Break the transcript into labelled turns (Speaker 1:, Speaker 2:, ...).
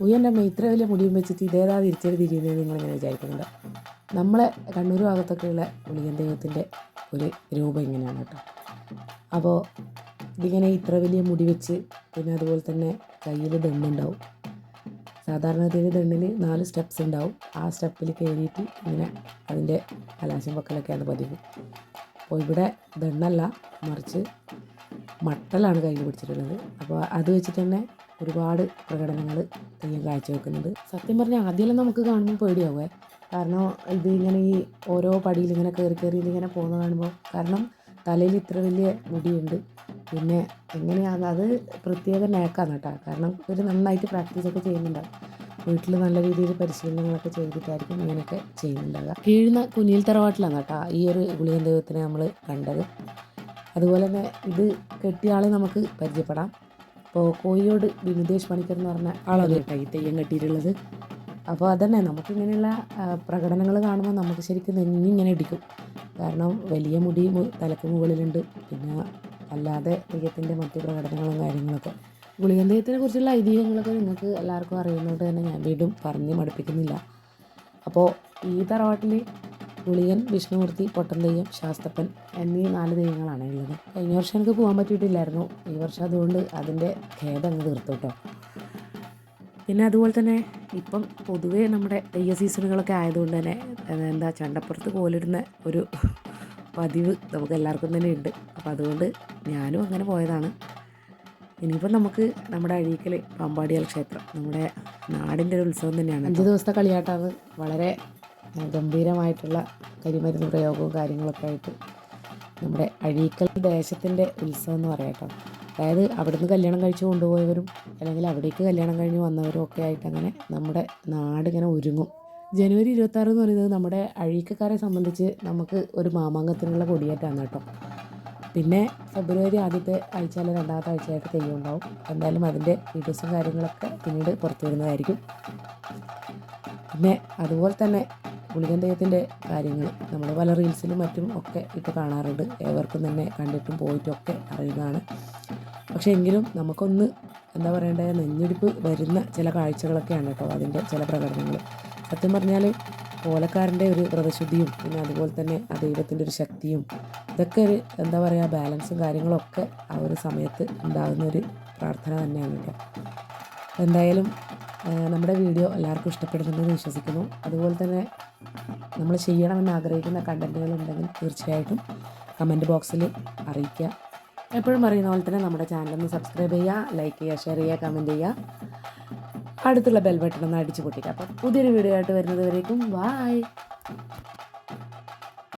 Speaker 1: ഉയ്യൻ്റെ അമ്മ ഇത്ര വലിയ മുടിയും വെച്ചിട്ട് ഇതേതാ തിരിച്ചടി തിരിയുന്നത് നിങ്ങളിങ്ങനെ വിചാരിക്കുന്നുണ്ട്. നമ്മളെ കണ്ണൂർ ഭാഗത്തൊക്കെയുള്ള ഗുളികൻ ദൈവത്തിൻ്റെ ഒരു രൂപം ഇങ്ങനെയാണ് കേട്ടോ. അപ്പോൾ ഇതിങ്ങനെ ഇത്ര വലിയ മുടി വെച്ച് പിന്നെ അതുപോലെ തന്നെ കയ്യിൽ ദണ്ണുണ്ടാവും. സാധാരണഗതിയിൽ ദണ്ണിൽ 4 സ്റ്റെപ്സ് ഉണ്ടാവും. ആ സ്റ്റെപ്പിൽ കയറിയിട്ട് ഇങ്ങനെ അതിൻ്റെ കലാശം വെക്കലൊക്കെയാണ് പതിവ്. അപ്പോൾ ഇവിടെ ദണ്ണല്ല, മറിച്ച് മട്ടലാണ് കയ്യിൽ പിടിച്ചിട്ടുള്ളത്. അപ്പോൾ അത് വെച്ചിട്ട് തന്നെ ഒരുപാട് പ്രകടനങ്ങൾ തെയ്യം കാഴ്ചവെക്കുന്നുണ്ട്. സത്യം പറഞ്ഞാൽ ആദ്യമെല്ലാം നമുക്ക് കാണുമ്പോൾ പേടിയാവുമേ. കാരണം ഇത് ഇങ്ങനെ ഈ ഓരോ പടിയിൽ ഇങ്ങനെ കയറി ഇങ്ങനെ പോകുന്ന കാണുമ്പോൾ, കാരണം തലയിൽ ഇത്ര വലിയ മുടിയുണ്ട്. പിന്നെ എങ്ങനെയാണ് അത് പ്രത്യേക നേക്കാണ് കേട്ടോ. കാരണം ഒരു നന്നായിട്ട് പ്രാക്ടീസൊക്കെ ചെയ്യുന്നുണ്ടാവും. വീട്ടിൽ നല്ല രീതിയിൽ പരിശീലനങ്ങളൊക്കെ ചെയ്തിട്ടായിരിക്കും ഇങ്ങനെയൊക്കെ ചെയ്യുന്നുണ്ടാവുക. കീഴുന്ന കുനിയിൽ തറവാട്ടിലാണ് കേട്ടോ ഈ ഒരു ഗുളികൻ ദൈവത്തിനെ നമ്മൾ കണ്ടത്. അതുപോലെ തന്നെ ഇത് കെട്ടിയ ആളെ നമുക്ക് പരിചയപ്പെടാം. അപ്പോൾ കോഴിയോട് വിമുദേശ് പണിക്കർ എന്ന് പറഞ്ഞ ആളാണ് കേട്ടോ ഈ തെയ്യം കെട്ടിയിട്ടുള്ളത്. അപ്പോൾ അതന്നെ നമുക്കിങ്ങനെയുള്ള പ്രകടനങ്ങൾ കാണുമ്പോൾ നമുക്ക് ശരിക്കും നെഞ്ഞിങ്ങനെ ഇടിക്കും. കാരണം വലിയ മുടി തലക്ക് മുകളിലുണ്ട്. പിന്നെ അല്ലാതെ തെയ്യത്തിൻ്റെ മറ്റ് പ്രകടനങ്ങളും കാര്യങ്ങളൊക്കെ. ഗുളികൻ തെയ്യത്തിനെ കുറിച്ചുള്ള ഐതിഹ്യങ്ങളൊക്കെ നിങ്ങൾക്ക് എല്ലാവർക്കും അറിയുന്നതുകൊണ്ട് തന്നെ ഞാൻ വീണ്ടും പറഞ്ഞ് മടുപ്പിക്കുന്നില്ല. അപ്പോൾ ഈ തറവാട്ടിൽ ഗുളികൻ, വിഷ്ണുമൂർത്തി, പൊട്ടൻ തെയ്യം, ശാസ്തപ്പൻ എന്നീ 4 തെയ്യങ്ങളാണ് ഉള്ളത്. കഴിഞ്ഞ വർഷം എനിക്ക് പോകാൻ പറ്റിയിട്ടില്ലായിരുന്നു. ഈ വർഷം അതുകൊണ്ട് അതിൻ്റെ ഖേദം അങ്ങ് തീർത്തു കേട്ടോ. പിന്നെ അതുപോലെ തന്നെ ഇപ്പം പൊതുവേ നമ്മുടെ തെയ്യ സീസണുകളൊക്കെ ആയതുകൊണ്ട് തന്നെ ചണ്ടപ്പുറത്ത് കോലിടുന്ന ഒരു പതിവ് നമുക്ക് എല്ലാവർക്കും തന്നെ ഉണ്ട്. അപ്പോൾ അതുകൊണ്ട് ഞാനും അങ്ങനെ പോയതാണ്. ഇനിയിപ്പം നമുക്ക് നമ്മുടെ അഴീക്കൽ പാമ്പാടിയാൽ ക്ഷേത്രം നമ്മുടെ നാടിൻ്റെ ഒരു ഉത്സവം തന്നെയാണ്. 5 ദിവസത്തെ കളിയാട്ടാണ്. വളരെ ഗംഭീരമായിട്ടുള്ള കരിമരുന്ന് പ്രയോഗവും കാര്യങ്ങളൊക്കെ ആയിട്ട് നമ്മുടെ അഴീക്കൽ ദേശത്തിൻ്റെ ഉത്സവം എന്ന് പറയാം കേട്ടോ. അതായത് അവിടുന്ന് കല്യാണം കഴിച്ച് കൊണ്ടുപോയവരും അല്ലെങ്കിൽ അവിടേക്ക് കല്യാണം കഴിഞ്ഞ് വന്നവരും ഒക്കെ ആയിട്ട് അങ്ങനെ നമ്മുടെ നാടിങ്ങനെ ഒരുങ്ങും. ജനുവരി 26 എന്ന് പറയുന്നത് നമ്മുടെ അഴീക്കക്കാരെ സംബന്ധിച്ച് നമുക്ക് ഒരു മാമാങ്കത്തിനുള്ള കൊടിയേറ്റാണ് കേട്ടോ. പിന്നെ ഫെബ്രുവരി ആദ്യത്തെ ആഴ്ച അല്ലെങ്കിൽ രണ്ടാമത്തെ ആഴ്ചയായിട്ട് തെയ്യം ഉണ്ടാവും. എന്തായാലും അതിൻ്റെ വീഡിയോസും കാര്യങ്ങളൊക്കെ പിന്നീട് പുറത്തു വരുന്നതായിരിക്കും. പിന്നെ അതുപോലെ തന്നെ ഗുളികൻ തെയ്യത്തിൻ്റെ കാര്യങ്ങൾ നമ്മൾ പല റീൽസിലും മറ്റും ഒക്കെ ഇപ്പോൾ കാണാറുണ്ട്. ഏവർക്കും തന്നെ കണ്ടിട്ടും പോയിട്ടും ഒക്കെ അറിയുന്നതാണ്. പക്ഷേ എങ്കിലും നമുക്കൊന്ന് നെഞ്ഞിടിപ്പ് വരുന്ന ചില കാഴ്ചകളൊക്കെയാണ് കേട്ടോ അതിൻ്റെ ചില പ്രകടനങ്ങൾ. സത്യം പറഞ്ഞാൽ കോലക്കാരൻ്റെ ഒരു വ്രതശുദ്ധിയും പിന്നെ അതുപോലെ തന്നെ ആ ദൈവത്തിൻ്റെ ഒരു ശക്തിയും ഇതൊക്കെ ഒരു ബാലൻസും കാര്യങ്ങളൊക്കെ ആ ഒരു സമയത്ത് ഉണ്ടാകുന്നൊരു പ്രാർത്ഥന തന്നെയാണ് കേട്ടോ. എന്തായാലും നമ്മുടെ വീഡിയോ എല്ലാവർക്കും ഇഷ്ടപ്പെടുന്നുണ്ടെന്ന് വിശ്വസിക്കുന്നു. അതുപോലെ തന്നെ നമ്മൾ ചെയ്യണമെന്ന് ആഗ്രഹിക്കുന്ന കണ്ടൻറ്റുകളുണ്ടെങ്കിൽ തീർച്ചയായിട്ടും കമൻറ്റ് ബോക്സിൽ അറിയിക്കുക. എപ്പോഴും പറയുന്ന പോലെ തന്നെ നമ്മുടെ ചാനലൊന്ന് സബ്സ്ക്രൈബ് ചെയ്യുക, ലൈക്ക് ചെയ്യുക, ഷെയർ ചെയ്യുക, കമൻറ്റ് ചെയ്യുക. അടുത്തുള്ള ബെൽ ബട്ടൺ ഒന്ന് അടിച്ചു പൊട്ടിക്കുക. അപ്പം പുതിയൊരു വീഡിയോ ആയിട്ട് വരുന്നത് വരേക്കും ബായ്.